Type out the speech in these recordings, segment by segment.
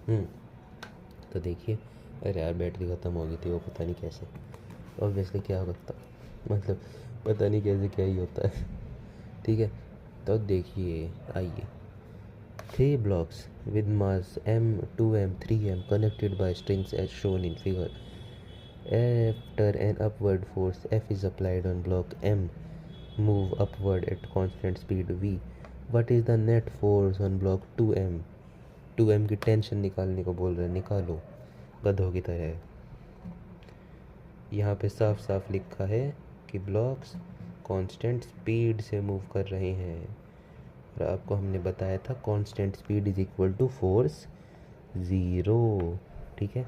हम्म, तो देखिए, अरे यार बैटरी ख़त्म हो गई थी, वो पता नहीं कैसे, ऑब्वियसली क्या होता, मतलब पता नहीं कैसे क्या ही होता है। ठीक है, तो देखिए, आइए, 3 blocks with mass m, 2m, 3m connected by strings as shown in figure. After an upward force F is applied on block M, move upward at constant speed V. What is the net force on block 2M? 2M की tension निकालने को बोल रहे हैं, निकालो गधों की तरह। यहाँ पे साफ साफ लिखा है कि ब्लॉक्स कांस्टेंट स्पीड से मूव कर रहे हैं, और आपको हमने बताया था constant speed is equal to force zero. ठीक है,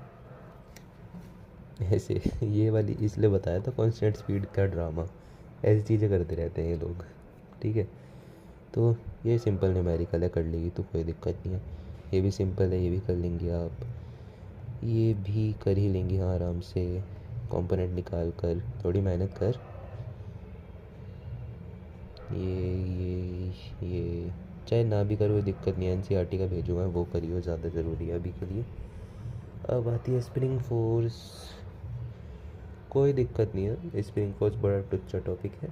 ऐसे ये वाली इसलिए बताया था कांस्टेंट स्पीड का ड्रामा, ऐसी चीज़ें करते रहते हैं ये लोग। ठीक है, तो ये सिंपल न्यूमेरिकल है, कर लेगी तो कोई दिक्कत नहीं है। ये भी सिंपल है, ये भी कर लेंगे आप, ये भी कर ही लेंगी हाँ आराम से, कंपोनेंट निकाल कर, थोड़ी मेहनत कर। ये चाहे ना भी करो, दिक्कत नहीं है, एनसीईआरटी का भेजूँगा, वो करियो, ज़्यादा ज़रूरी है अभी के लिए। अब आती है स्प्रिंग फोर्स, कोई दिक्कत नहीं है, स्प्रिंग फोर्स बड़ा टुच्चा टॉपिक है।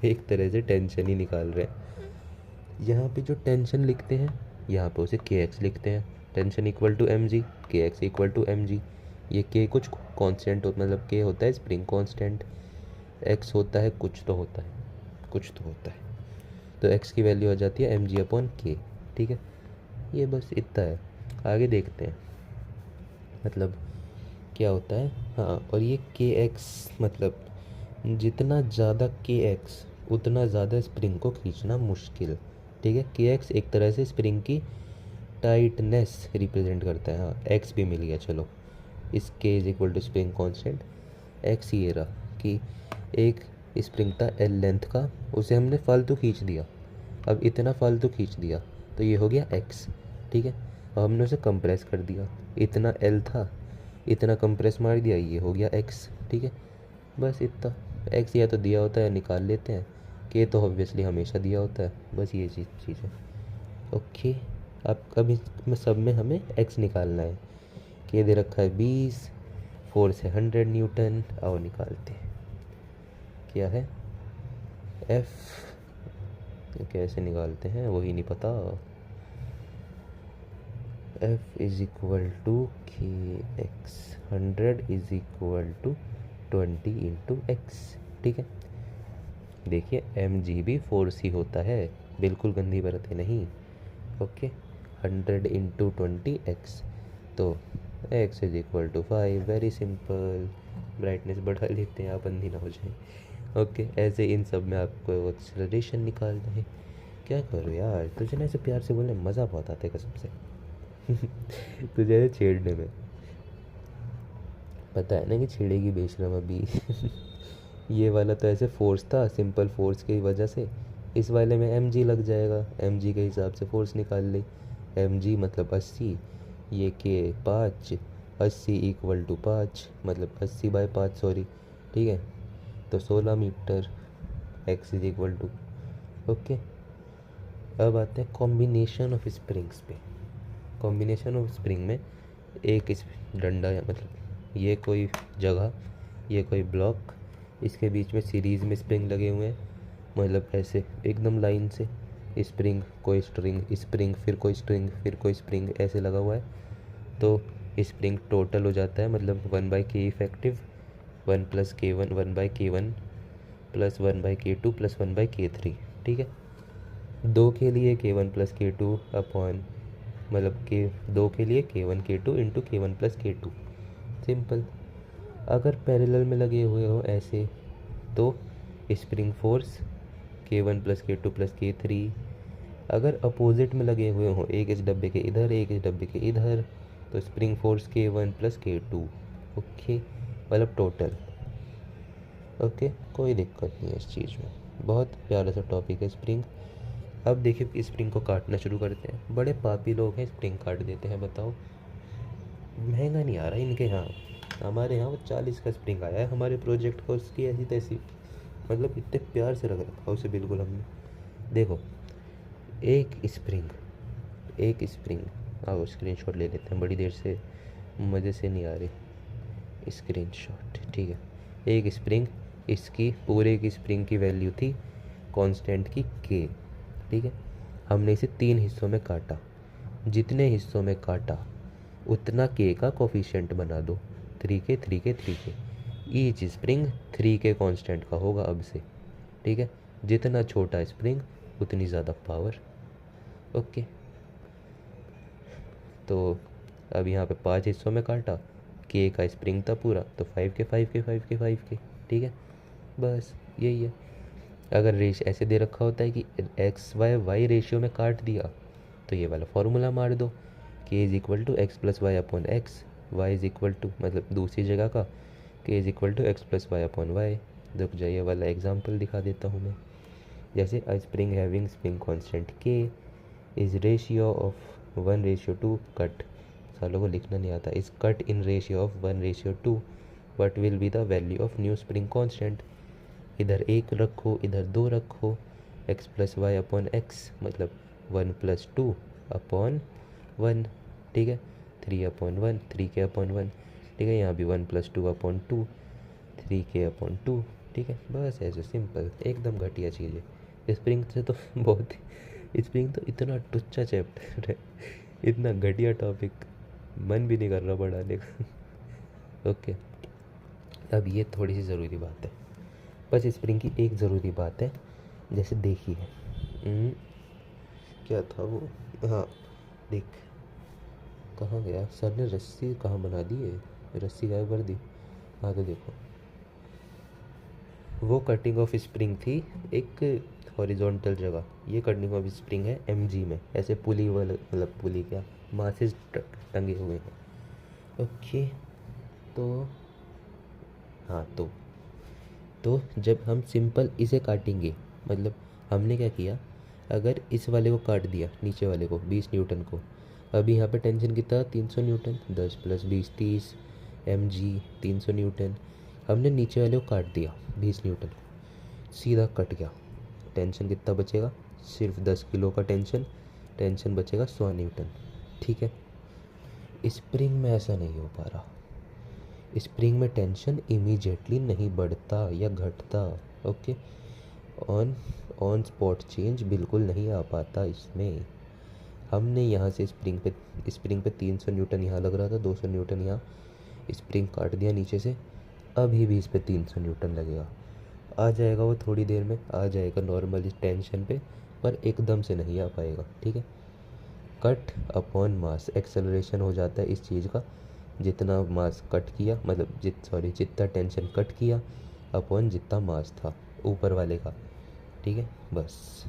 एक तरह से टेंशन ही निकाल रहे हैं। यहाँ पे जो टेंशन लिखते हैं, यहाँ पे उसे के एक्स लिखते हैं, tension equal to M G, K X equal to M G. ये के कुछ कांस्टेंट हो, मतलब के होता है स्प्रिंग कांस्टेंट, एक्स होता है कुछ तो होता है, कुछ तो होता है, तो एक्स की वैल्यू हो जाती है एम जी अपॉन के। ठीक है, ये बस इतना है, आगे देखते हैं मतलब क्या होता है। हाँ, और ये के एक्स मतलब जितना ज़्यादा के एक्स उतना ज़्यादा स्प्रिंग को खींचना मुश्किल। ठीक है, के एक्स एक तरह से स्प्रिंग की टाइटनेस रिप्रेजेंट करता है। हाँ, एक्स भी मिल गया, चलो, इस K is equal to spring constant, X ये रहा कि एक स्प्रिंग था एल लेंथ का, उसे हमने फालतू खींच दिया, अब इतना फालतू खींच दिया तो ये हो गया एक्स। ठीक है, अब हमने उसे कंप्रेस कर दिया, इतना एल था, इतना कंप्रेस मार दिया, ये हो गया एक्स। ठीक है, बस इतना, एक्स या तो दिया होता है निकाल लेते हैं, के तो ऑब्वियसली हमेशा दिया होता है, बस ये चीज़ है। ओके, अब कभी में सब में हमें एक्स निकालना है, के दे रखा है 20, फोर्स है 100 न्यूटन, आओ निकालते हैं। क्या है एफ, कैसे निकालते हैं वही नहीं पता। F is equal to K X, 100 is equal to 20 into X. ठीक है, देखिए एम जी भी फोर्स ही होता है, बिल्कुल गंदी बरतें नहीं। ओके, 100 इंटू 20 एक्स, तो X is equal to 5, very simple. Brightness बढ़ा लेते हैं, आप अंधी ना हो जाए। ओके, ऐसे इन सब में आपको एक्सेलरेशन निकालना है। क्या करो यार, तुझे ना ऐसे प्यार से बोलने मज़ा बहुत आता है कसम से। तुझे ऐसे छेड़ने में, पता है ना कि छेड़ेगी बेशरम अभी। ये वाला तो ऐसे फोर्स था, सिंपल फोर्स की वजह से इस वाले में एम जी लग जाएगा, एम जी के हिसाब से फोर्स निकाल ले। एम जी मतलब 80, ये के 5, 80 इक्वल टू 5, मतलब 80/5 सॉरी। ठीक है, तो 16 metre, X is equal to. Okay, अब आते हैं कॉम्बिनेशन ऑफ स्प्रिंग्स पे। कॉम्बिनेशन ऑफ स्प्रिंग में एक इस डंडा, या मतलब ये कोई जगह, ये कोई ब्लॉक, इसके बीच में सीरीज़ में स्प्रिंग लगे हुए हैं, मतलब ऐसे एकदम लाइन से, स्प्रिंग कोई स्ट्रिंग, स्प्रिंग फिर कोई स्ट्रिंग फिर कोई स्प्रिंग ऐसे लगा हुआ है, तो स्प्रिंग टोटल हो जाता है मतलब 1/k effective, 1+k1, 1/k1 plus 1/k2 plus 1/k3। ठीक है, दो के लिए k1 + k2 अपॉन, मतलब के दो के लिए k1 k2 into k1 + k2, simple. अगर पैरेलल में लगे हुए हो ऐसे, तो spring force k1 + k2 + k3। अगर अपोजिट में लगे हुए हो, एक इस डब्बे के इधर एक इस डब्बे के इधर, तो spring force k1 + k2। Okay, मतलब टोटल। ओके, कोई दिक्कत नहीं है इस चीज़ में, बहुत प्यारा सा टॉपिक है स्प्रिंग। अब देखिए स्प्रिंग को काटना शुरू करते हैं, बड़े पापी लोग हैं, स्प्रिंग काट देते हैं, बताओ महंगा नहीं आ रहा इनके यहाँ। हमारे यहाँ वो 40 का स्प्रिंग आया है हमारे प्रोजेक्ट को, उसकी ऐसी तैसी, मतलब इतने प्यार से रख रखा उसे बिल्कुल हमने। देखो, एक स्प्रिंग आओ स्क्रीनशॉट ले लेते हैं, बड़ी देर से मज़े से नहीं आ रही स्क्रीनशॉट। ठीक है, एक स्प्रिंग, इसकी पूरे की स्प्रिंग की वैल्यू थी कांस्टेंट की के। ठीक है, हमने इसे 3 हिस्सों में काटा, जितने हिस्सों में काटा उतना के का कोफिशिएंट बना दो, 3 के 3 के 3 के। ईच स्प्रिंग 3 के कांस्टेंट का होगा अब से। ठीक है, जितना छोटा स्प्रिंग उतनी ज़्यादा पावर। ओके, तो अब यहाँ पे 5 हिस्सों में काटा, के का स्प्रिंग था पूरा, तो 5 के 5 के 5 के 5 के। ठीक है, बस यही है। अगर रेश ऐसे दे रखा होता है कि एक्स वाई वाई रेशियो में काट दिया, तो ये वाला फॉर्मूला मार दो, K is equal to X plus Y upon X, Y is equal to मतलब दूसरी जगह का K is equal to X plus Y upon Y. रुक जाइए, वाला एग्जांपल दिखा देता हूँ मैं। जैसे a spring having spring constant K is ratio of 1:2 cut, सालों को लिखना नहीं आता, is cut in ratio of 1:2, what will be the value of new spring constant. इधर 1 रखो, इधर 2 रखो, X plus Y upon X मतलब 1+2 अपॉन 1। ठीक है, 3/1, 3 के/1। ठीक है, यहाँ भी 1+2 अपॉन 2, 3 के/2। ठीक है, बस ऐसे सिंपल, एकदम घटिया चीज़ है। स्प्रिंग से तो बहुत स्प्रिंग तो इतना टुच्चा चैप्टर है, इतना घटिया टॉपिक, मन भी नहीं कर रहा पढ़ाने का। ओके, अब ये थोड़ी सी ज़रूरी बात है, बस स्प्रिंग की एक ज़रूरी बात है। जैसे देखिए क्या था वो, हाँ देख, कहाँ गया सर ने, रस्सी कहाँ बना दी है, रस्सी गायब कर दी। हाँ तो देखो, वो कटिंग ऑफ स्प्रिंग थी एक हॉरिजॉन्टल जगह, ये कटिंग ऑफ स्प्रिंग है एमजी में, ऐसे पुली वाले मतलब पुली क्या मासेस टंगे हुए हैं। ओके, तो हाँ तो जब हम सिंपल इसे काटेंगे, मतलब हमने क्या किया, अगर इस वाले को काट दिया, नीचे वाले को 20 न्यूटन को, अभी यहाँ पे टेंशन कितना, 300 न्यूटन, 10 + 20 30 mg 300 न्यूटन। हमने नीचे वाले को काट दिया 20 न्यूटन को, सीधा कट गया, टेंशन कितना बचेगा, सिर्फ 10 किलो का टेंशन बचेगा 100 न्यूटन। ठीक है, स्प्रिंग में ऐसा नहीं हो पा रहा, स्प्रिंग में टेंशन इमीडिएटली नहीं बढ़ता या घटता। ओके, ऑन स्पॉट चेंज बिल्कुल नहीं आ पाता इसमें। हमने यहाँ से स्प्रिंग पे 300 न्यूटन यहाँ लग रहा था, 200 न्यूटन यहाँ, स्प्रिंग काट दिया नीचे से, अभी भी इस पे 300 न्यूटन लगेगा, आ जाएगा वो थोड़ी देर में, आ जाएगा नॉर्मल टेंशन पे, पर एकदम से नहीं आ पाएगा। ठीक है, कट अपॉन मास एक्सेलरेशन हो जाता है इस चीज़ का, जितना मास कट किया मतलब जितना टेंशन कट किया अपॉन जितना मास था ऊपर वाले का। ठीक है, बस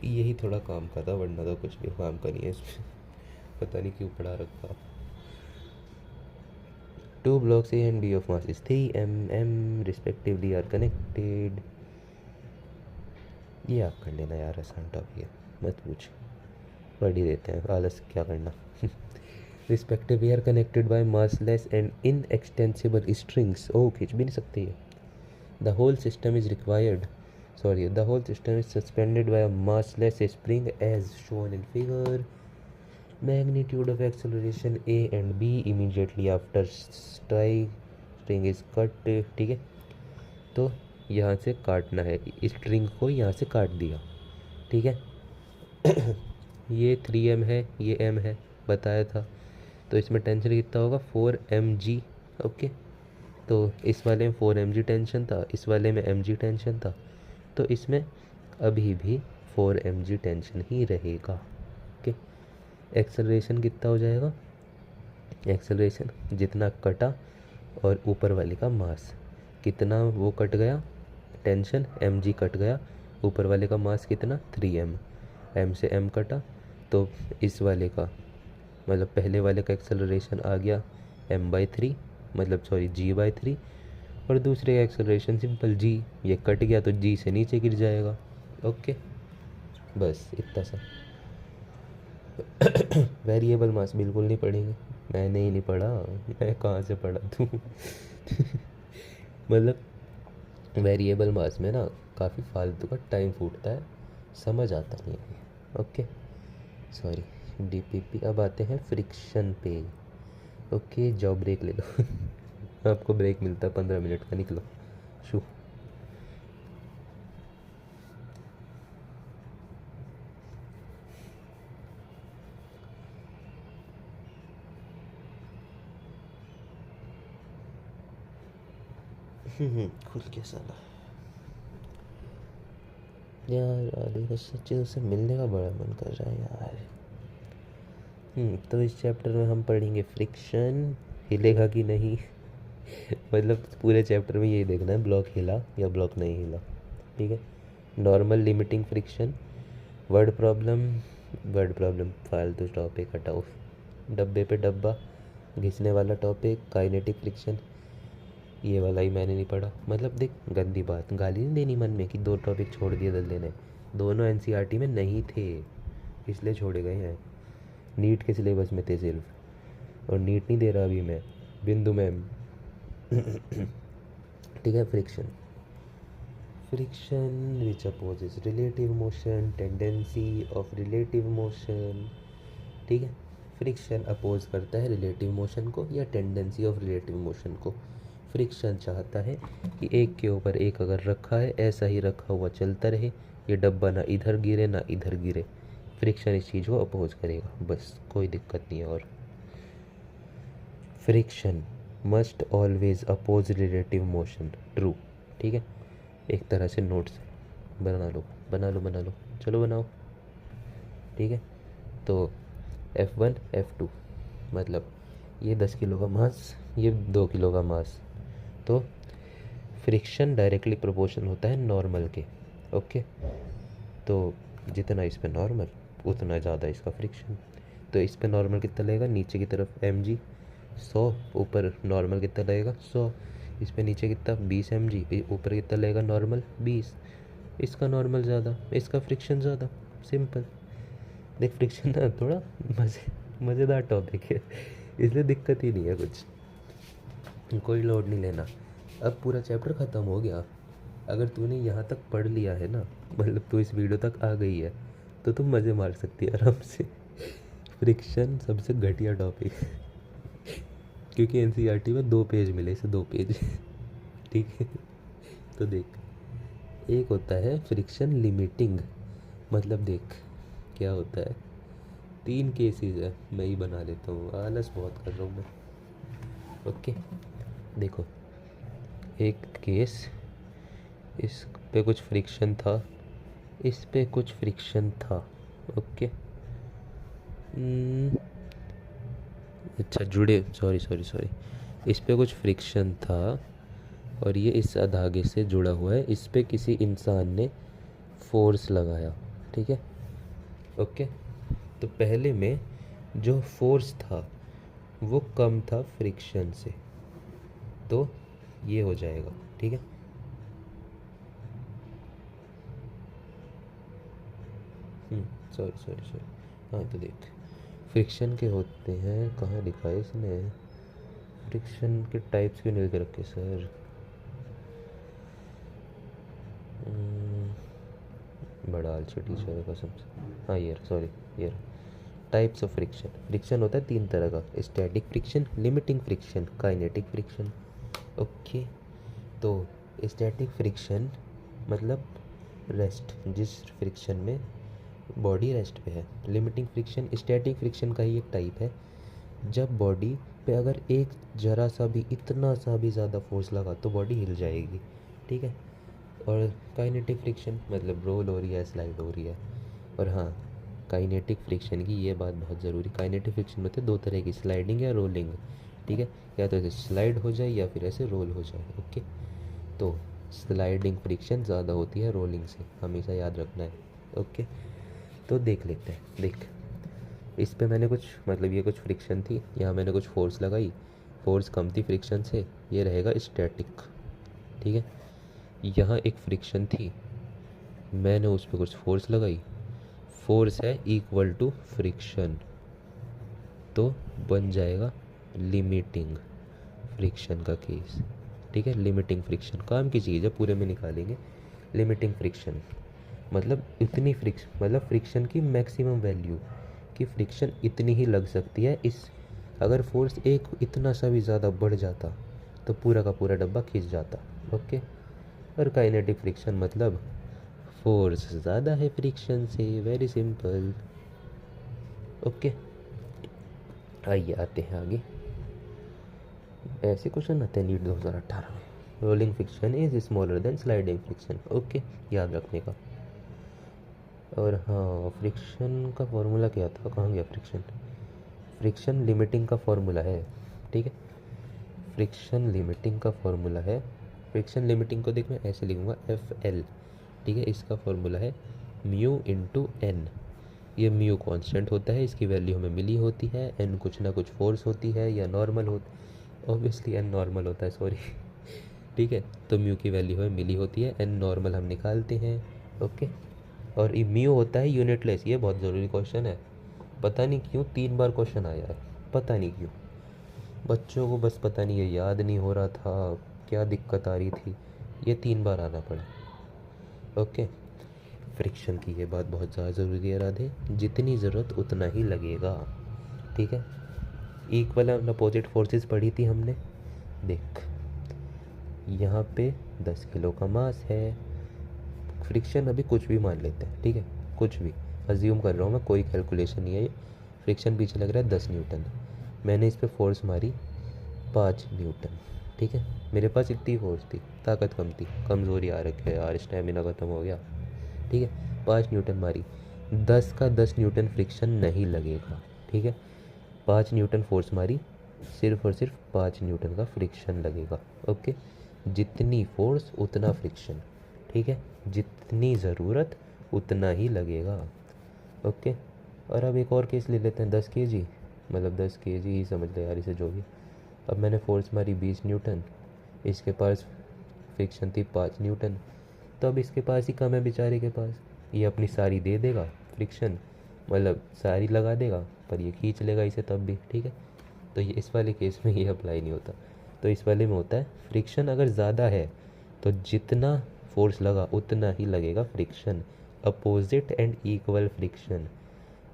यही थोड़ा काम का था, वरना तो कुछ भी काम का नहीं है इसमें, पता नहीं क्यों पढ़ा रखा। 2 blocks A and B of mass is 3 mm respectively are connected। ये आप कर लेना यार, आसान टॉपिक है, मत पूछ, पढ़ ही देते हैं, आलस क्या करना। Respectively are connected by massless and inextensible strings. ओ खींच भी नहीं सकते ये। The whole system is required the whole system is suspended by a massless spring as shown in figure। magnitude of acceleration A and B immediately after string is cut। ठीक है, तो यहाँ से काटना है, स्ट्रिंग को यहाँ से काट दिया। ठीक है, ये 3m है, ये m है बताया था, तो इसमें टेंशन कितना होगा 4mg। ओके, तो इस वाले में 4mg टेंशन था, इस वाले में mg टेंशन था, तो इसमें अभी भी 4mg टेंशन ही रहेगा। ओके, एक्सेलरेशन कितना हो जाएगा, एक्सेलरेशन जितना कटा और ऊपर वाले का मास कितना वो कट गया, टेंशन mg कट गया, ऊपर वाले का मास कितना 3m, m से m कटा, तो इस वाले का मतलब पहले वाले का एक्सेलरेशन आ गया m/3 मतलब g/3, और दूसरे का एक्सेलरेशन सिंपल g, ये कट गया तो g से नीचे गिर जाएगा। ओके, बस इतना सा। वेरिएबल मास बिल्कुल नहीं पढ़ेंगे, मैंने ही नहीं पढ़ा, मैं कहाँ से पढ़ा तू। मतलब वेरिएबल मास में ना काफ़ी फालतू का टाइम फूटता है, समझ आता नहीं है। Okay, sorry. DPP। अब आते हैं फ्रिक्शन पे। ओके जाओ ब्रेक ले लो। आपको ब्रेक मिलता है 15 मिनट का, निकलो शू। खुल के साला यार, आदि को सच्ची उससे मिलने का बड़ा मन कर रहा है यार। तो इस चैप्टर में हम पढ़ेंगे फ्रिक्शन, हिलेगा कि नहीं। मतलब पूरे चैप्टर में यही देखना है, ब्लॉक हिला या ब्लॉक नहीं हिला। ठीक है। Normal limiting friction, word problem. Word problem फालतू टॉपिक हटाओ। डब्बे पे डब्बा, घिसने वाला टॉपिक, काइनेटिक फ्रिक्शन, ये वाला ही मैंने नहीं पढ़ा। मतलब देख, गंदी बात, गाली नहीं देनी मन में कि 2 टॉपिक छोड़ दिए दल्ले ने। दोनों एनसीईआरटी में नहीं थे, इसलिए छोड़े गए हैं। नीट के सिलेबस में थे सिर्फ, और नीट नहीं दे रहा अभी मैं, बिंदु मैम। ठीक है। Friction, friction which opposes relative motion, tendency of relative motion. ठीक है। फ्रिक्शन अपोज करता है रिलेटिव मोशन को या टेंडेंसी ऑफ रिलेटिव मोशन को। फ्रिक्शन चाहता है कि एक के ऊपर एक अगर रखा है, ऐसा ही रखा हुआ चलता रहे, ये डब्बा ना इधर गिरे ना इधर गिरे। फ्रिक्शन इस चीज़ को अपोज करेगा, बस, कोई दिक्कत नहीं है। और friction must always oppose relative motion, true. ठीक है। एक तरह से नोट्स बना लो, बना लो, बना लो, चलो बनाओ। ठीक है। तो F1 F2 मतलब ये 10 किलो का मास, ये 2 किलो का मास, तो फ्रिक्शन डायरेक्टली प्रोपोर्शनल होता है नॉर्मल के। ओके। तो जितना इस पे नॉर्मल उतना ज़्यादा इसका फ्रिक्शन। तो इस पे नॉर्मल कितना लगेगा, नीचे की तरफ mg 100, ऊपर नॉर्मल कितना लगेगा 100। इस पे नीचे कितना 20 mg, ऊपर कितना लगेगा नॉर्मल 20। इसका नॉर्मल ज़्यादा, इसका फ्रिक्शन ज़्यादा, सिंपल। देख फ्रिक्शन ना थोड़ा मज़ेदार टॉपिक है, इसलिए दिक्कत ही नहीं है कुछ, कोई लोड नहीं लेना। अब पूरा चैप्टर ख़त्म हो गया। अगर तूने यहाँ तक पढ़ लिया है ना, मतलब तू इस वीडियो तक आ गई है, तो तुम मज़े मार सकती है आराम से। फ्रिक्शन सबसे घटिया टॉपिक है, क्योंकि एनसीईआरटी में 2 पेज मिले इसे, 2 पेज। ठीक है। तो देख, एक होता है फ्रिक्शन लिमिटिंग, मतलब देख क्या होता है, 3 केसेस है, मैं ही बना लेता हूँ, आलस बहुत कर रहा हूँ मैं। ओके। देखो, एक केस, इस पे कुछ फ्रिक्शन था, इस पे कुछ फ्रिक्शन था। ओके। अच्छा जुड़े, सॉरी सॉरी सॉरी, इस पे कुछ फ्रिक्शन था और ये इस धागे से जुड़ा हुआ है, इस पे किसी इंसान ने फोर्स लगाया। ठीक है। ओके। तो पहले में जो फोर्स था वो कम था फ्रिक्शन से, तो ये हो जाएगा। ठीक है। सॉरी सॉरी सॉरी, हाँ तो देख, फ्रिक्शन के होते हैं, कहाँ लिखा है इसने, फ्रिक्शन के टाइप्स क्यों नहीं लिख रखे सर। बड़ा आलसी टीचर है कसम से। हाँ ये सॉरी, ये टाइप्स ऑफ फ्रिक्शन। फ्रिक्शन होता है 3 तरह का, static friction, limiting friction, kinetic friction. Okay. तो स्टैटिक फ्रिक्शन मतलब रेस्ट, जिस फ्रिक्शन में बॉडी रेस्ट पे है। लिमिटिंग फ्रिक्शन स्टैटिक फ्रिक्शन का ही एक टाइप है, जब बॉडी पे अगर एक जरा सा भी, इतना सा भी ज़्यादा फोर्स लगा तो बॉडी हिल जाएगी। ठीक है। और काइनेटिक फ्रिक्शन मतलब रोल हो रही है, स्लाइड हो रही है। और हाँ, काइनेटिक फ्रिक्शन की ये बात बहुत ज़रूरी, काइनेटिक फ्रिक्शन में तो 2 तरह की, स्लाइडिंग या रोलिंग। ठीक है। या तो ऐसे स्लाइड हो जाए या फिर ऐसे रोल हो जाए। ओके। तो स्लाइडिंग फ्रिक्शन ज़्यादा होती है रोलिंग से, हमेशा याद रखना है। ओके। तो देख लेते हैं। देख, इस पे मैंने कुछ, मतलब ये कुछ फ्रिक्शन थी, यहाँ मैंने कुछ फोर्स लगाई, फोर्स कम थी फ्रिक्शन से, ये रहेगा स्टैटिक। ठीक है। यहाँ एक फ्रिक्शन थी, मैंने उस पर कुछ फोर्स लगाई, फोर्स है इक्वल टू फ्रिक्शन, तो बन जाएगा लिमिटिंग फ्रिक्शन का केस। ठीक है। लिमिटिंग फ्रिक्शन काम की चीज़ है, पूरे में निकालेंगे। लिमिटिंग फ्रिक्शन मतलब इतनी फ्रिक्शन, मतलब फ्रिक्शन की मैक्सिमम वैल्यू, कि फ्रिक्शन इतनी ही लग सकती है। इस अगर फोर्स एक इतना सा भी ज़्यादा बढ़ जाता तो पूरा का पूरा डब्बा खींच जाता। ओके, और काइनेटिक फ्रिक्शन मतलब फोर्स ज़्यादा है फ्रिक्शन से, वेरी सिंपल। ओके, आइए आते हैं आगे। ऐसे क्वेश्चन आते हैं नीट 2018 में। Rolling friction is smaller than sliding friction. Okay, याद रखने का। और हाँ, फ्रिक्शन का फॉर्मूला क्या था, कहाँ गया फ्रिक्शन? फ्रिक्शन लिमिटिंग का फॉर्मूला है, ठीक है। फ्रिक्शन लिमिटिंग का फॉर्मूला है। फ्रिक्शन लिमिटिंग को देख मैं ऐसे लिखूँगा FL, ठीक है। इसका फॉर्मूला है म्यू इंटू एन। ये म्यू कांस्टेंट होता है, इसकी वैल्यू हमें मिली होती है। एन कुछ ना कुछ फोर्स होती है या नॉर्मल होता, ऑब्वियसली एन नॉर्मल होता है, सॉरी ठीक है। तो म्यू की वैल्यू हमें मिली होती है, एन नॉर्मल हम निकालते हैं। ओके, और ये म्यू होता है यूनिटलेस। ये बहुत ज़रूरी क्वेश्चन है, पता नहीं क्यों 3 बार क्वेश्चन आया है, पता नहीं क्यों। बच्चों को बस पता नहीं, ये याद नहीं हो रहा था, क्या दिक्कत आ रही थी, ये 3 बार आना पड़ा। ओके, फ्रिक्शन की ये बात बहुत ज़्यादा ज़रूरी है राधे, जितनी ज़रूरत उतना ही लगेगा, ठीक है। इक्वल एंड अपोजिट फोर्सेस पढ़ी थी हमने। देख, यहाँ पे 10 किलो का मास है, फ्रिक्शन अभी कुछ भी मान लेते हैं, ठीक है, कुछ भी अज्यूम कर रहा हूँ मैं, कोई कैलकुलेशन नहीं है ये। फ्रिक्शन पीछे लग रहा है 10 न्यूटन, मैंने इस पर फोर्स मारी 5 न्यूटन, ठीक है। मेरे पास इतनी फोर्स थी, ताकत कम थी, कमज़ोरी आ रखी है यार, स्टेमिना ख़त्म हो गया, ठीक है। 5 न्यूटन मारी, 10 का 10 न्यूटन फ्रिक्शन नहीं लगेगा, ठीक है। 5 न्यूटन फोर्स मारी, सिर्फ और सिर्फ 5 न्यूटन का फ्रिक्शन लगेगा। ओके, जितनी फोर्स उतना फ्रिक्शन, ठीक है, जितनी ज़रूरत उतना ही लगेगा। ओके, और अब एक और केस ले लेते हैं, 10 kg, मतलब 10 kg ही समझ ले यार इसे, जो भी। अब मैंने फोर्स मारी 20 न्यूटन, इसके पास फ्रिक्शन थी 5 न्यूटन, तो अब इसके पास ही कम है बेचारे के पास, ये अपनी सारी दे देगा फ्रिक्शन, मतलब सारी लगा देगा, पर ये खींच लेगा इसे तब भी, ठीक है। तो ये इस वाले केस में ये अप्लाई नहीं होता, तो इस वाले में होता है फ्रिक्शन अगर ज़्यादा है तो जितना फोर्स लगा उतना ही लगेगा friction. Opposite and equal friction,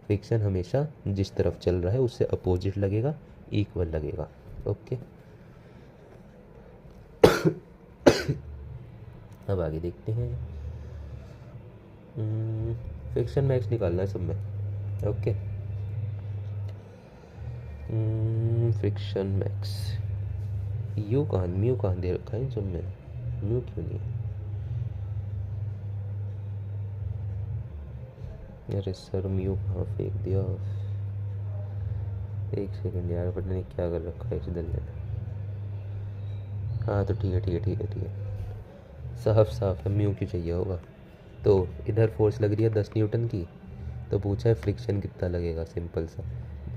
friction हमेशा जिस तरफ चल रहा है उससे अपोजिट लगेगा, इक्वल लगेगा। ओके अब आगे देखते हैं। फ्रिक्शन मैक्स निकालना है सब में। ओके, फ्रिक्शन मैक्स, म्यू कहाँ दे रखा है इन सब में, म्यू क्यों नहीं है? अरे सर, म्यू कहाँ फेंक दिया, एक सेकंड यार, पता नहीं क्या कर रखा है इस दल ने। हाँ तो ठीक है, ठीक है, ठीक है, ठीक है, साफ साफ है, म्यू क्यों चाहिए होगा। तो इधर फोर्स लग रही है 10 न्यूटन की, तो पूछा है फ्रिक्शन कितना लगेगा, सिंपल सा।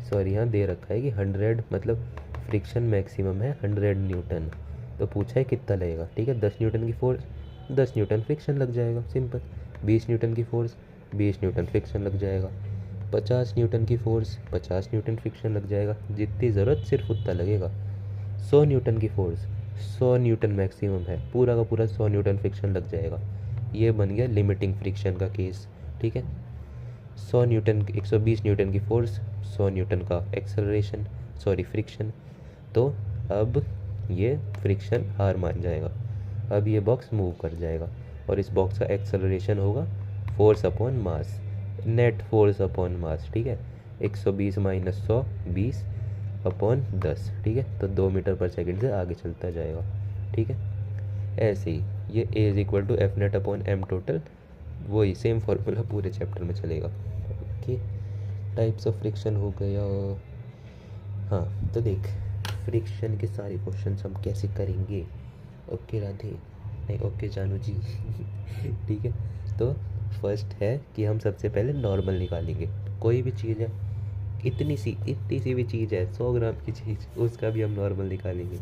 सॉरी, यहाँ दे रखा है कि 100, मतलब फ्रिक्शन मैक्सिमम है 100 न्यूटन, तो पूछा है कितना लगेगा, ठीक है। 10 न्यूटन की फोर्स, 10 न्यूटन फ्रिक्शन लग जाएगा, सिंपल। 20 न्यूटन की फोर्स, 20 न्यूटन फ्रिक्शन लग जाएगा। 50 न्यूटन की फोर्स, 50 न्यूटन फ्रिक्शन लग जाएगा, जितनी ज़रूरत सिर्फ उतना लगेगा। 100 न्यूटन की फोर्स, 100 न्यूटन मैक्सिमम है, पूरा का पूरा 100 न्यूटन फ्रिक्शन लग जाएगा। ये बन गया लिमिटिंग फ्रिक्शन का केस, ठीक है। 100 न्यूटन, 120 न्यूटन की फोर्स, 100 न्यूटन का एक्सेलरेशन, सॉरी फ्रिक्शन, तो अब ये फ्रिक्शन हार मान जाएगा, अब ये बॉक्स मूव कर जाएगा, और इस बॉक्स का एक्सेलरेशन होगा force upon mass, net force upon mass, ठीक है। 120 माइनस 100, 20 अपॉन 10, ठीक है। तो 2 मीटर पर सेकंड से आगे चलता जाएगा, ठीक है। ऐसे ही ये A is equal to F net upon M total, वही सेम फार्मूला पूरे चैप्टर में चलेगा। ओके, टाइप्स ऑफ फ्रिक्शन हो गया। हाँ तो देख, फ्रिक्शन के सारे क्वेश्चंस हम कैसे करेंगे। ओके राधे, नहीं ओके जानू जी ठीक है। तो फर्स्ट है कि हम सबसे पहले नॉर्मल निकालेंगे, कोई भी चीज़ है, इतनी सी भी चीज़ है, 100 ग्राम की चीज़, उसका भी हम नॉर्मल निकालेंगे,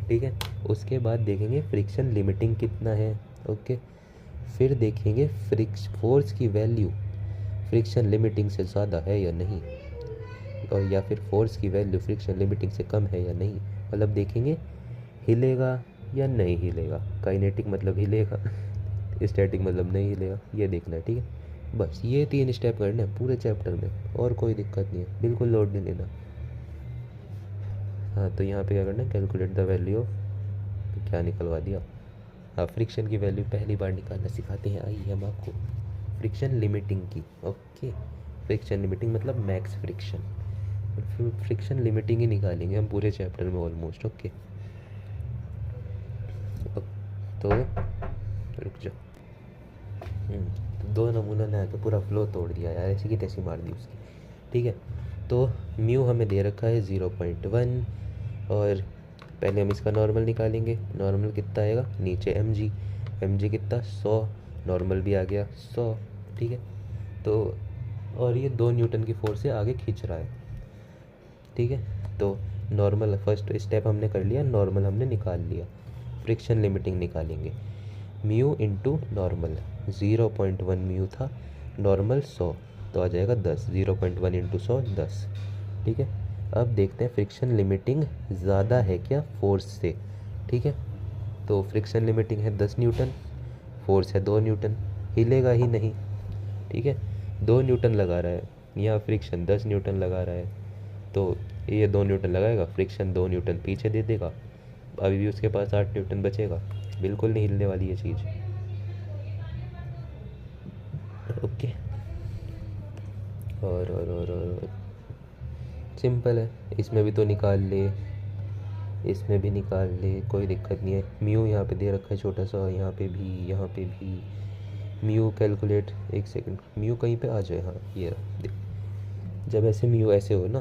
ठीक है। उसके बाद देखेंगे फ्रिक्शन लिमिटिंग कितना है। ओके, फिर देखेंगे फोर्स की वैल्यू फ्रिक्शन लिमिटिंग से ज़्यादा है या नहीं, और या फिर फोर्स की वैल्यू फ्रिक्शन लिमिटिंग से कम है या नहीं, मतलब देखेंगे हिलेगा या नहीं हिलेगा, काइनेटिक मतलब हिलेगा, स्टैटिक मतलब नहीं हिलेगा, ये देखना है, ठीक है। बस ये 3 स्टेप करने हैं पूरे चैप्टर में, और कोई दिक्कत नहीं है, बिल्कुल लोड नहीं लेना। हाँ तो यहाँ पे क्या करना है, कैलकुलेट द वैल्यू ऑफ, क्या निकलवा दिया, हाँ फ्रिक्शन की वैल्यू पहली बार निकालना सिखाते हैं, आइए हम आपको फ्रिक्शन लिमिटिंग की। ओके, फ्रिक्शन लिमिटिंग मतलब मैक्स फ्रिक्शन, फ्रिक्शन लिमिटिंग ही निकालेंगे हम पूरे चैप्टर में ऑलमोस्ट। ओके तो रुक जाओ, तो 2 नमूना ने आके पूरा फ्लो तोड़ दिया यार, ऐसी की तैसी मार दी उसकी। ठीक है, तो म्यू हमें दे रखा है 0.1, और पहले हम इसका नॉर्मल निकालेंगे। नॉर्मल कितना आएगा, नीचे एम जी कितना 100, नॉर्मल भी आ गया 100। ठीक है, तो और ये 2 न्यूटन की फोर्स से आगे खींच रहा है। ठीक है, तो नॉर्मल फर्स्ट स्टेप हमने कर लिया, नॉर्मल हमने निकाल लिया। फ्रिक्शन लिमिटिंग निकालेंगे, म्यू इंटू नॉर्मल, 0.1 म्यू था, नॉर्मल 100, तो आ जाएगा 10, 0.1 इंटू 100 10। ठीक है, अब देखते हैं फ्रिक्शन लिमिटिंग ज़्यादा है क्या फोर्स से। ठीक है, तो फ्रिक्शन लिमिटिंग है 10 न्यूटन, फोर्स है 2 न्यूटन, हिलेगा ही नहीं। ठीक है, 2 न्यूटन लगा रहा है, यहाँ फ्रिक्शन 10 न्यूटन लगा रहा है, तो ये 2 न्यूटन लगाएगा, फ्रिक्शन 2 न्यूटन पीछे दे देगा, अभी भी उसके पास 8 न्यूटन बचेगा, बिल्कुल नहीं हिलने वाली ये चीज़। ओके, और सिंपल है, इसमें भी तो निकाल ले, इसमें भी निकाल ले, कोई दिक्कत नहीं है। म्यू यहाँ पे दे रखा है छोटा सा, यहाँ पे भी म्यू कैलकुलेट, एक सेकंड, म्यू कहीं पे आ जाए, हाँ ये रहा देख, जब ऐसे म्यू ऐसे हो ना,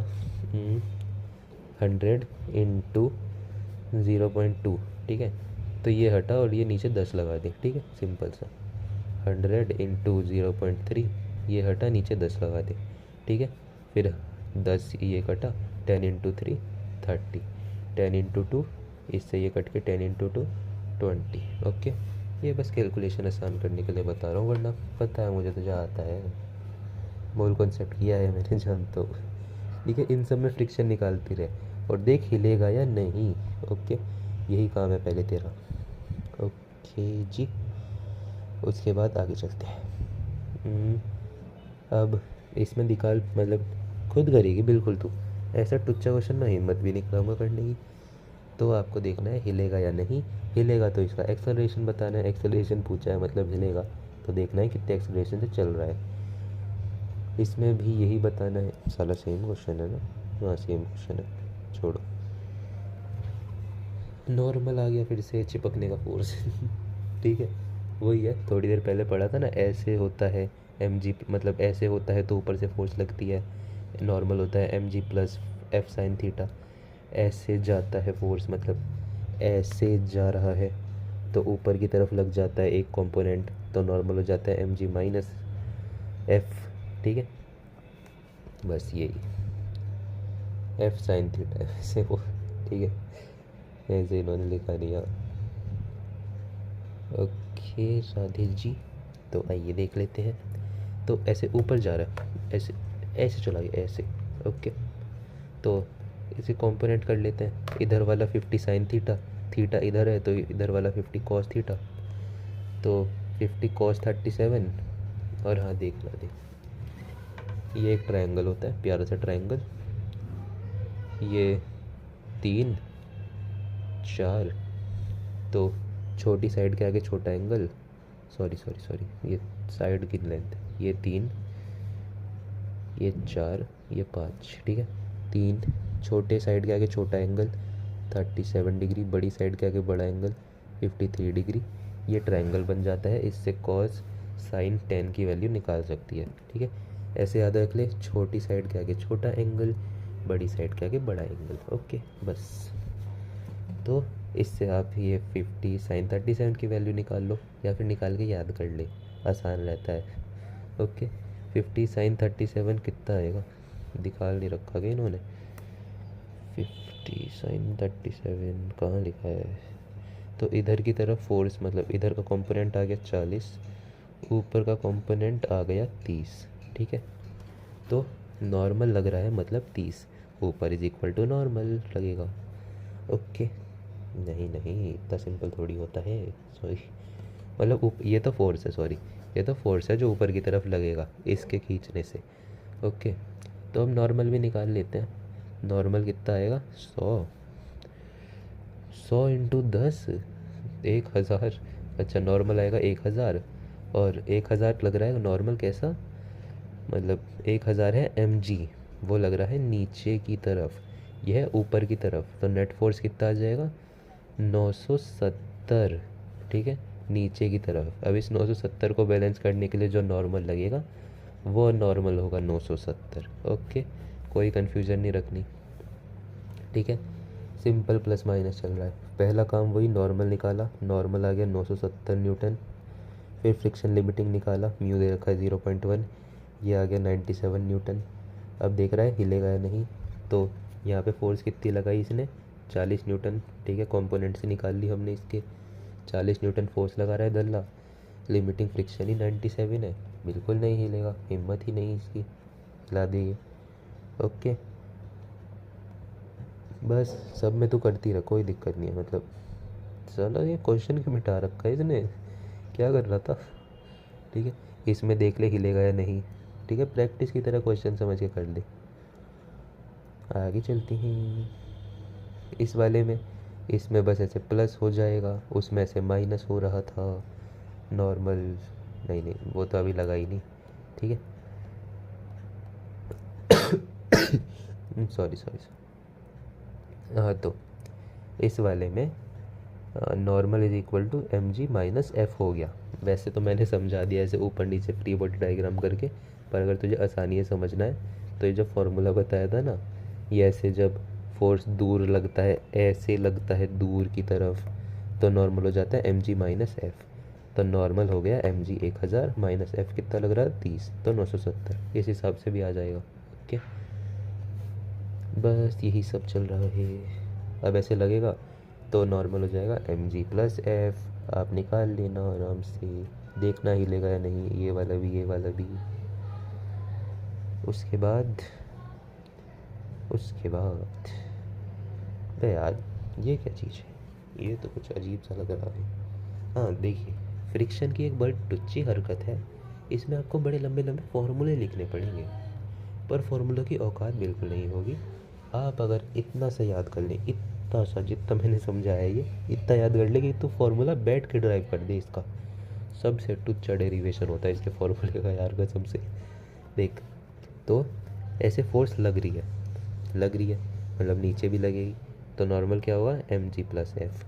100 इंटू 0.2, ठीक है, तो ये हटा और ये नीचे 10 लगा दे। ठीक है, सिंपल सा, 100 इंटू 0.3, ये हटा नीचे 10 लगा दे। ठीक है, फिर 10 ये कटा, 10 इंटू 3 30, 10 इंटू 2, इससे ये कट के 10 इंटू 2 20। ओके, ये बस कैलकुलेशन आसान करने के लिए बता रहा हूँ, वरना पता है मुझे तो जो आता है, मूल कॉन्सेप्ट किया है मैंने जान तो। ठीक है, इन सब में फ्रिक्शन निकालती रहे और देख हिलेगा या नहीं। ओके, यही काम है पहले तेरा। ओके जी, उसके बाद आगे चलते हैं। अब इसमें निकाल, मतलब खुद करेगी बिल्कुल तू, ऐसा टुच्चा क्वेश्चन ना हिम्मत भी नहीं करूँगा करने की। तो आपको देखना है हिलेगा या नहीं, हिलेगा तो इसका एक्सेलरेशन बताना है, एक्सेलरेशन पूछा है मतलब हिलेगा, तो देखना है कितने एक्सेलरेशन से चल रहा है। इसमें भी यही बताना है, साला सेम क्वेश्चन है ना, हाँ सेम क्वेश्चन है, छोड़ो। नॉर्मल आ गया फिर से, चिपकने का फोर्स ठीक है, वही है, थोड़ी देर पहले पढ़ा था ना, ऐसे होता है mg, मतलब ऐसे होता है तो ऊपर से फोर्स लगती है, नॉर्मल होता है mg plus F sine theta, ऐसे जाता है फोर्स, मतलब ऐसे जा रहा है तो ऊपर की तरफ लग जाता है एक कंपोनेंट, तो नॉर्मल हो जाता है mg माइनस एफ। ठीक है, बस यही एफ साइन थीटा ऐसे वो, ठीक है, ऐसे इन्होंने लिखा नहीं यहाँ। ओके राधे जी, तो आइए देख लेते हैं। तो ऐसे ऊपर जा रहा है, ऐसे ऐसे चला गया ऐसे। ओके, तो इसे कंपोनेंट कर लेते हैं, इधर वाला 50 साइन थीटा, थीटा इधर है तो इधर वाला 50 कॉस थीटा, तो 50 कॉस 37, और हाँ देख ला देख, ये एक ट्रायंगल होता है, प्यारा सा ट्रायंगल, ये 3 4, तो छोटी साइड के आगे छोटा एंगल, सॉरी ये साइड की लेंथ, ये 3, ये 4, ये 5। ठीक है, 3 छोटे साइड के आगे छोटा एंगल 37 डिग्री, बड़ी साइड के आगे बड़ा एंगल 53 डिग्री, ये ट्रायंगल बन जाता है। इससे कॉस साइन टेन की वैल्यू निकाल सकती है। ठीक है, ऐसे याद रख ले, छोटी साइड के आगे छोटा एंगल, बड़ी साइड के आगे बड़ा एंगल। ओके बस, तो इससे आप ये 50 साइन 37 की वैल्यू निकाल लो, या फिर निकाल के याद कर ले, आसान रहता है। ओके, 50 साइन 37 कितना आएगा, दिखा नहीं रखा क्या इन्होंने, 50 साइन 37 कहाँ लिखा है, तो इधर की तरफ फोर्स, मतलब इधर का कंपोनेंट आ गया 40, ऊपर का कंपोनेंट आ गया 30। ठीक है, तो नॉर्मल लग रहा है मतलब 30, ऊपर इज इक्वल टू नॉर्मल लगेगा। ओके, नहीं इतना सिंपल थोड़ी होता है, सॉरी, मतलब ये तो फोर्स है, सॉरी, ये तो फोर्स है जो ऊपर की तरफ लगेगा इसके खींचने से। ओके, तो हम नॉर्मल भी निकाल लेते हैं। नॉर्मल कितना आएगा, 100, 100 इंटू 10, 1000। अच्छा, नॉर्मल आएगा 1000, और 1000 लग रहा है नॉर्मल कैसा, मतलब 1000 है mg, वो लग रहा है नीचे की तरफ, यह है ऊपर की तरफ, तो नेट फोर्स कितना आ जाएगा, 970। ठीक है, नीचे की तरफ। अब इस 970 को बैलेंस करने के लिए जो नॉर्मल लगेगा वो नॉर्मल होगा 970। ओके, कोई कन्फ्यूज़न नहीं रखनी। ठीक है, सिंपल प्लस माइनस चल रहा है। पहला काम वही, नॉर्मल निकाला, नॉर्मल आ गया 970 न्यूटन। फिर फ्रिक्शन लिमिटिंग निकाला, म्यू दे रखा है 0.1, ये आ गया 97 न्यूटन। अब देख रहा है हिलेगा या नहीं, तो यहाँ पे फोर्स कितनी लगाई इसने, 40 न्यूटन। ठीक है, कंपोनेंट से निकाल ली हमने इसके, 40 न्यूटन फोर्स लगा रहा है दल्ला। लिमिटिंग फ्रिक्शन ही 97 है, बिल्कुल नहीं हिलेगा, हिम्मत ही नहीं इसकी, हिला देगी। ओके, बस सब में तो करती रह, कोई दिक्कत नहीं है। मतलब चलो, ये क्वेश्चन क्यों मिटा रखा है इसने, क्या कर रहा था। ठीक है, इसमें देख ले हिलेगा या नहीं। ठीक है, प्रैक्टिस की तरह क्वेश्चन समझ के कर ले। आगे चलती हैं। इस वाले में, इसमें बस ऐसे प्लस हो जाएगा, उसमें ऐसे माइनस हो रहा था नॉर्मल। नहीं नहीं, वो तो अभी लगा ही नहीं। ठीक है, सॉरी सॉरी। हाँ, तो इस वाले में normal is equal to M G minus F हो गया। वैसे तो मैंने समझा दिया ऐसे ऊपर नीचे फ्री बॉडी डायग्राम करके, पर अगर तुझे आसानी से समझना है तो ये जो फॉर्मूला बताया था ना, ये ऐसे जब फोर्स दूर लगता है, ऐसे लगता है दूर की तरफ, तो नॉर्मल हो जाता है एम जी माइनस एफ। तो नॉर्मल हो गया एम जी 1000 माइनस एफ कितना लग रहा है 30, तो 970। इस हिसाब से भी आ जाएगा। ओके, बस यही सब चल रहा है। अब ऐसे लगेगा तो नॉर्मल हो जाएगा एम जी प्लस एफ। आप निकाल लेना आराम से, देखना हिलेगा या नहीं, ये वाला भी ये वाला भी। उसके बाद अबे यार, ये क्या चीज़ है, ये तो कुछ अजीब सा लग रहा है। हाँ देखिए, फ्रिक्शन की एक बड़ी टुच्ची हरकत है, इसमें आपको बड़े लंबे लंबे फॉर्मूले लिखने पड़ेंगे, पर फॉर्मूलों की औकात बिल्कुल नहीं होगी। आप अगर इतना सा याद कर लें, इतना सा जितना मैंने समझाया है, ये इतना याद कर ले कि तो फॉर्मूला बैठ के ड्राइव कर दे इसका। सबसे टुच्चा डेरिवेशन होता है इसके फॉर्मूले का यार, कसम से। देख, तो ऐसे फोर्स लग रही है, मतलब नीचे भी लगेगी, तो नॉर्मल क्या होगा M G plus F.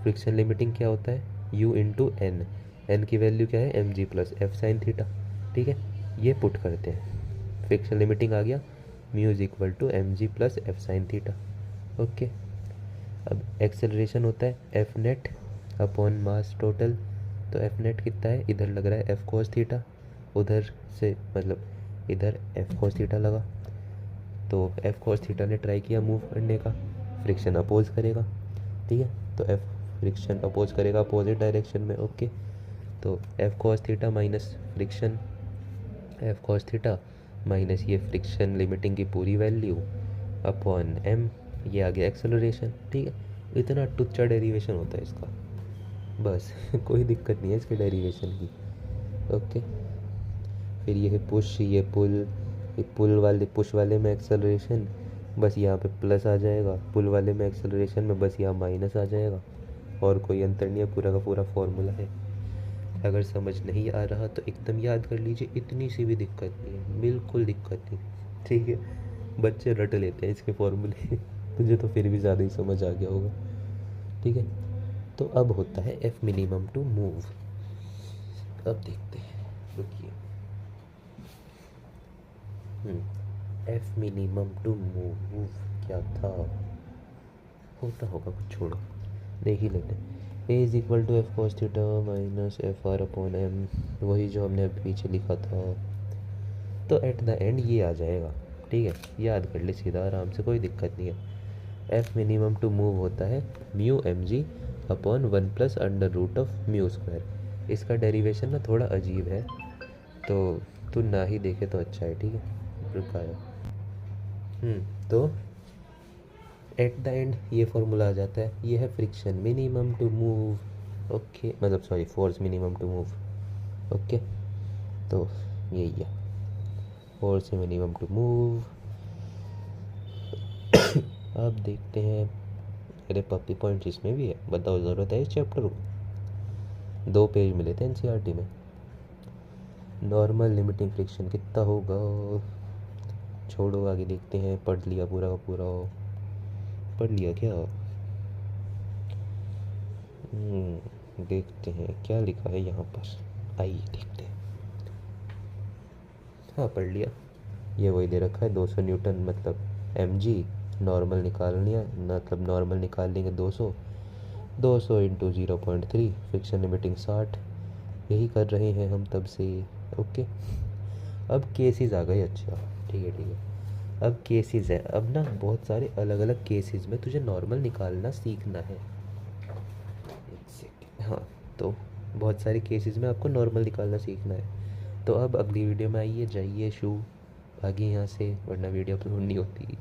Friction limiting क्या होता है, यू इंटू एन, एन की वैल्यू क्या है M G plus F sine theta. ठीक है, ये पुट करते हैं, फ्रिक्शन लिमिटिंग आ गया, mu is equal to M G plus F sine theta. Okay, अब एक्सेलरेशन होता है F net upon mass total. तो एफ नेट कितना है, इधर लग रहा है एफ कोस थीटा, उधर से मतलब इधर एफ कोस थीटा लगा, तो एफ कोस थीटा ने ट्राई किया मूव करने का, फ्रिक्शन अपोज करेगा। ठीक है, तो एफ फ्रिक्शन अपोज करेगा अपोजिट डायरेक्शन में। ओके, तो F cos theta minus friction, F cos theta minus ये फ्रिक्शन लिमिटिंग की पूरी वैल्यू अपॉन एम, ये आ गया एक्सेलरेशन। ठीक है, इतना टुच्चा डेरिवेशन होता है इसका, बस कोई दिक्कत नहीं है इसके डेरिवेशन की। ओके, फिर ये है पुश, ये पुल, ये पुश वाले में एक्सेलरेशन बस यहाँ पे प्लस आ जाएगा, पुल वाले में एक्सेलरेशन में बस यहाँ माइनस आ जाएगा, और कोई अंतर नहीं है, पूरा का पूरा फॉर्मूला है। अगर समझ नहीं आ रहा तो एकदम याद कर लीजिए, इतनी सी भी दिक्कत नहीं है, बिल्कुल दिक्कत नहीं। ठीक है, बच्चे रट लेते हैं इसके फॉर्मूले तुझे तो फिर भी ज़्यादा ही समझ आ गया होगा। ठीक है, तो अब होता है एफ मिनिमम टू मूव। अब देखते हैं, रुकिए। एफ मिनिमम टू मूव क्या था, होता होगा कुछ, छोड़ो देख ही लेते हैं। A is equal to F cos theta minus F R upon M, वही जो हमने अभी पीछे लिखा था। तो एट द एंड ये आ जाएगा। ठीक है, याद कर ले सीधा आराम से, कोई दिक्कत नहीं है। एफ मिनिमम टू मूव होता है mu M G upon 1 plus under root of mu square. इसका डेरिवेशन ना थोड़ा अजीब है, तो तू ना ही देखे तो अच्छा है। ठीक है, रुकाया। तो एट द एंड ये फॉर्मूला आ जाता है, ये है friction minimum to move. Okay, मतलब sorry, force minimum to move. Okay, तो यही है, और से मिनिमम टू मूव। अब देखते हैं। अरे पप्पी पॉइंट्स इसमें भी है, बताओ ज़रूरत है इस चैप्टर को? 2 पेज मिले थे एनसीईआरटी में। नॉर्मल लिमिटिंग फ्रिक्शन कितना होगा, छोड़ो आगे देखते हैं। पढ़ लिया पूरा का पूरा? पढ़ लिया क्या? देखते हैं क्या लिखा है यहाँ पर, आइए देखते हैं। हाँ पढ़ लिया। ये वही दे रखा है 200 न्यूटन मतलब mg। नॉर्मल निकाल लिया, मतलब नॉर्मल निकाल लेंगे 200। 200 इंटू 0.3, फ्रिक्शन लिमिटिंग 60। यही कर रहे हैं हम तब से। ओके, अब केसेस आ गए। अच्छा ठीक है ठीक है, अब केसेस है। अब ना बहुत सारे अलग अलग केसेस में तुझे नॉर्मल निकालना सीखना है। एक सेकेंड। हाँ, तो बहुत सारे केसेस में आपको नॉर्मल निकालना सीखना है। तो अब अगली वीडियो में आइए, जाइए शू, भागिए यहाँ से, वरना वीडियो अपलोड नहीं होती।